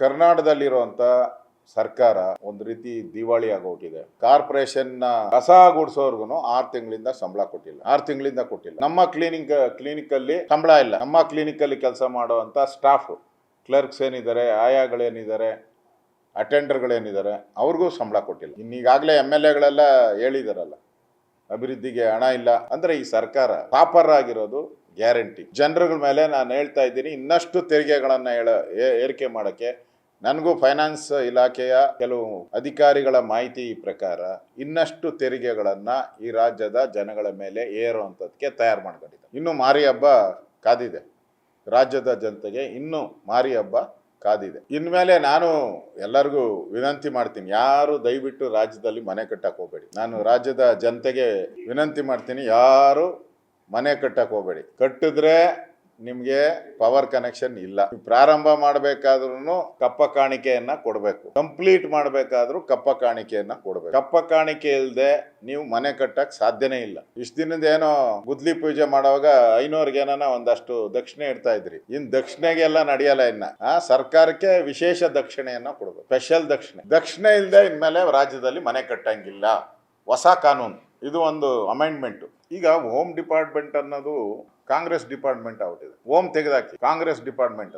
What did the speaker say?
ಕರ್ನಾಟಕದಲ್ಲಿರುವಂತ ಸರ್ಕಾರ ಒಂದು ರೀತಿ ದಿವಾಳಿ ಆಗೋಗಿದೆ. ಕಾರ್ಪೊರೇಷನ್ ಕಸ ಗುಡಿಸೋರ್ಗು 6 ತಿಂಗಳಿಂದ ಸಂಬಳ ಕೊಟ್ಟಿಲ್ಲ. 6 ತಿಂಗಳಿಂದ ಕೊಟ್ಟಿಲ್ಲ. ನಮ್ಮ ಕ್ಲಿನಿಕ್ ಅಲ್ಲಿ ಸಂಬಳ ಇಲ್ಲ. ನಮ್ಮ ಕ್ಲಿನಿಕ್ ಅಲ್ಲಿ ಕೆಲಸ ಮಾಡುವಂತ ಸ್ಟಾಫ್, ಕ್ಲರ್ಕ್ಸ್ ಏನಿದ್ದಾರೆ, ಆಯಾಗಳೇನಿದ್ದಾರೆ, ಅಟೆಂಡರ್ಗಳೇನಿದ್ದಾರೆ, ಅವ್ರಿಗೂ ಸಂಬಳ ಕೊಟ್ಟಿಲ್ಲ. ಇನ್ನೀಗಾಗಲೇ MLA ಹೇಳಿದಾರಲ್ಲ, ಅಭಿವೃದ್ಧಿಗೆ ಹಣ ಇಲ್ಲ ಅಂದ್ರೆ ಈ ಸರ್ಕಾರ ಪಾಪರ್ ಆಗಿರೋದು ಗ್ಯಾರಂಟಿ. ಜನರುಗಳ ಮೇಲೆ ನಾನು ಹೇಳ್ತಾ ಇದ್ದೀನಿ, ಇನ್ನಷ್ಟು ತೆರಿಗೆಗಳನ್ನ ಏರಿಕೆ ಮಾಡಕ್ಕೆ ನನಗೂ ಫೈನಾನ್ಸ್ ಇಲಾಖೆಯ ಕೆಲವು ಅಧಿಕಾರಿಗಳ ಮಾಹಿತಿ ಪ್ರಕಾರ ಇನ್ನಷ್ಟು ತೆರಿಗೆಗಳನ್ನ ಈ ರಾಜ್ಯದ ಜನಗಳ ಮೇಲೆ ಏರುವಂಥದ್ದಕ್ಕೆ ತಯಾರು ಮಾಡ್ಕೊಂಡಿದ್ದಾರೆ. ಇನ್ನು ಮಾರಿ ಹಬ್ಬ ಕಾದಿದೆ. ರಾಜ್ಯದ ಜನತೆಗೆ ಇನ್ನು ಮಾರಿ ಹಬ್ಬ ಕಾದಿದೆ. ಇನ್ಮೇಲೆ ನಾನು ಎಲ್ಲರಿಗೂ ವಿನಂತಿ ಮಾಡ್ತೀನಿ, ಯಾರು ದಯವಿಟ್ಟು ರಾಜ್ಯದಲ್ಲಿ ಮನೆ ಕಟ್ಟಕ್ಕೆ ಹೋಗಬೇಡಿ. ನಾನು ರಾಜ್ಯದ ಜನತೆಗೆ ವಿನಂತಿ ಮಾಡ್ತೀನಿ, ಯಾರು ಮನೆ ಕಟ್ಟಕ್ಕೆ ಹೋಗಬೇಡಿ. ಕಟ್ಟಿದ್ರೆ ನಿಮಗೆ ಪವರ್ ಕನೆಕ್ಷನ್ ಇಲ್ಲ. ಪ್ರಾರಂಭ ಮಾಡಬೇಕಾದ್ರೂ ಕಪ್ಪ ಕಾಣಿಕೆಯನ್ನ ಕೊಡಬೇಕು. ಕಂಪ್ಲೀಟ್ ಮಾಡಬೇಕಾದ್ರೂ ಕಪ್ಪ ಕಾಣಿಕೆಯನ್ನ ಕೊಡಬೇಕು. ಕಪ್ಪ ಕಾಣಿಕೆ ಇಲ್ಲದೆ ನೀವು ಮನೆ ಕಟ್ಟಕ್ ಸಾಧ್ಯನೇ ಇಲ್ಲ. ಇಷ್ಟ ದಿನದ ಏನೋ ಗುದ್ಲಿ ಪೂಜೆ ಮಾಡುವಾಗ ಐನೋರ್ಗೆ ಒಂದಷ್ಟು ದಕ್ಷಿಣೆ ಇಡ್ತಾ ಇದ್ರಿ. ದಕ್ಷಿಣೆಗೆಲ್ಲ ನಡೆಯಲ್ಲ. ಸರ್ಕಾರಕ್ಕೆ ವಿಶೇಷ ದಕ್ಷಿಣೆಯನ್ನ ಕೊಡಬೇಕು, ಸ್ಪೆಷಲ್ ದಕ್ಷಿಣೆ ಇಲ್ಲದೆ ಇನ್ಮೇಲೆ ರಾಜ್ಯದಲ್ಲಿ ಮನೆ ಕಟ್ಟಂಗಿಲ್ಲ. ಹೊಸ ಕಾನೂನು ಇದು, ಒಂದು ಅಮೆಂಡ್ಮೆಂಟ್. ಈಗ ಹೋಮ್ ಡಿಪಾರ್ಟ್ಮೆಂಟ್ ಅನ್ನೋದು ಕಾಂಗ್ರೆಸ್ ಡಿಪಾರ್ಟ್ಮೆಂಟ್ ಆಗ್ಬಿಟ್ಟಿದೆ. ಹೋಮ್ ತೆಗೆದಾಕಿ ಕಾಂಗ್ರೆಸ್ ಡಿಪಾರ್ಟ್ಮೆಂಟ್.